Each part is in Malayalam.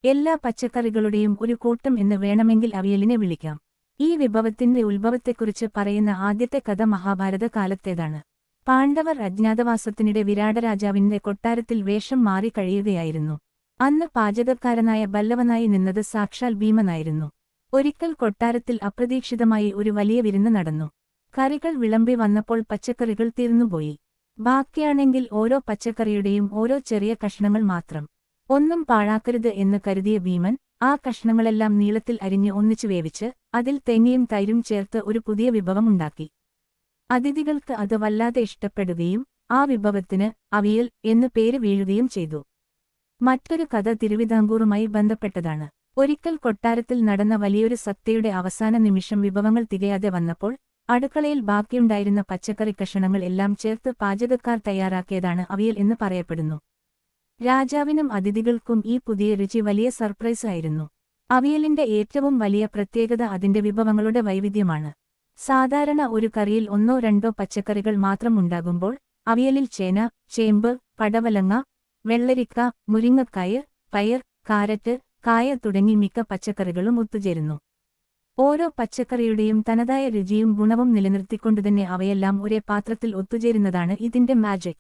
എല്ലാ പച്ചക്കറികളുടെയും ഒരു കൂട്ടം എന്ന് വേണമെങ്കിൽ അവിയലിനെ വിളിക്കാം. ഈ വിഭവത്തിന്റെ ഉത്ഭവത്തെക്കുറിച്ച് പറയുന്ന ആദ്യത്തെ കഥ മഹാഭാരത കാലത്തേതാണ്. പാണ്ഡവർ അജ്ഞാതവാസത്തിനിടെ വിരാടരാജാവിന്റെ കൊട്ടാരത്തിൽ വേഷം മാറി കഴിയുകയായിരുന്നു. അന്ന് പാചകക്കാരനായ ബല്ലവനായി നിന്നത് സാക്ഷാൽ ഭീമനായിരുന്നു. ഒരിക്കൽ കൊട്ടാരത്തിൽ അപ്രതീക്ഷിതമായി ഒരു വലിയ വിരുന്ന് നടന്നു. കറികൾ വിളമ്പി വന്നപ്പോൾ പച്ചക്കറികൾ തീർന്നുപോയി. ബാക്കിയാണെങ്കിൽ ഓരോ പച്ചക്കറിയുടെയും ഓരോ ചെറിയ കഷ്ണങ്ങൾ മാത്രം. ഒന്നും പാഴാക്കരുത് എന്ന് കരുതിയ ഭീമൻ ആ കഷ്ണങ്ങളെല്ലാം നീളത്തിൽ അരിഞ്ഞ് ഒന്നിച്ചു വേവിച്ച് അതിൽ തേങ്ങയും തൈരും ചേർത്ത് ഒരു പുതിയ വിഭവം ഉണ്ടാക്കി. അതിഥികൾക്ക് അത് വല്ലാതെ ഇഷ്ടപ്പെടുകയും ആ വിഭവത്തിന് അവിയൽ എന്ന് പേര് വീഴുകയും ചെയ്തു. മറ്റൊരു കഥ തിരുവിതാംകൂറുമായി ബന്ധപ്പെട്ടതാണ്. ഒരിക്കൽ കൊട്ടാരത്തിൽ നടന്ന വലിയൊരു സത്യയുടെ അവസാന നിമിഷം വിഭവങ്ങൾ തികയാതെ വന്നപ്പോൾ അടുക്കളയിൽ ബാക്കിയുണ്ടായിരുന്ന പച്ചക്കറി കഷണങ്ങൾ എല്ലാം ചേർത്ത് പാചകക്കാർ തയ്യാറാക്കിയതാണ് അവിയൽ എന്ന് പറയപ്പെടുന്നു. രാജാവിനും അതിഥികൾക്കും ഈ പുതിയ രുചി വലിയ സർപ്രൈസ് ആയിരുന്നു. അവിയലിന്റെ ഏറ്റവും വലിയ പ്രത്യേകത അതിന്റെ വിഭവങ്ങളുടെ വൈവിധ്യമാണ്. സാധാരണ ഒരു കറിയിൽ ഒന്നോ രണ്ടോ പച്ചക്കറികൾ മാത്രം ഉണ്ടാകുമ്പോൾ അവിയലിൽ ചേന, ചേമ്പ്, പടവലങ്ങ, വെള്ളരിക്ക, മുരിങ്ങക്കായ്, പയർ, കാരറ്റ്, കായ തുടങ്ങി മിക്ക പച്ചക്കറികളും ഒത്തുചേരുന്നു. ഓരോ പച്ചക്കറിയുടെയും തനതായ രുചിയും ഗുണവും നിലനിർത്തിക്കൊണ്ടുതന്നെ അവയെല്ലാം ഒരേ പാത്രത്തിൽ ഒത്തുചേരുന്നതാണ് ഇതിന്റെ മാജിക്.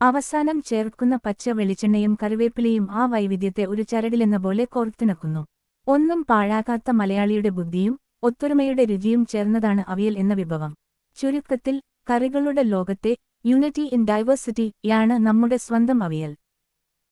അവസാനം ചേർക്കുന്ന പച്ച വെളിച്ചെണ്ണയും കറിവേപ്പിലയും ആ വൈവിധ്യത്തെ ഒരു ചരടിലെന്ന പോലെ കോർത്തിണക്കുന്നു. ഒന്നും പാഴാക്കാത്ത മലയാളിയുടെ ബുദ്ധിയും ഒത്തൊരുമയുടെ രുചിയും ചേർന്നതാണ് അവിയൽ എന്ന വിഭവം. ചുരുക്കത്തിൽ, കറികളുടെ ലോകത്തെ യൂണിറ്റി ഇൻ ഡൈവേഴ്സിറ്റി യാണ് നമ്മുടെ സ്വന്തം അവിയൽ.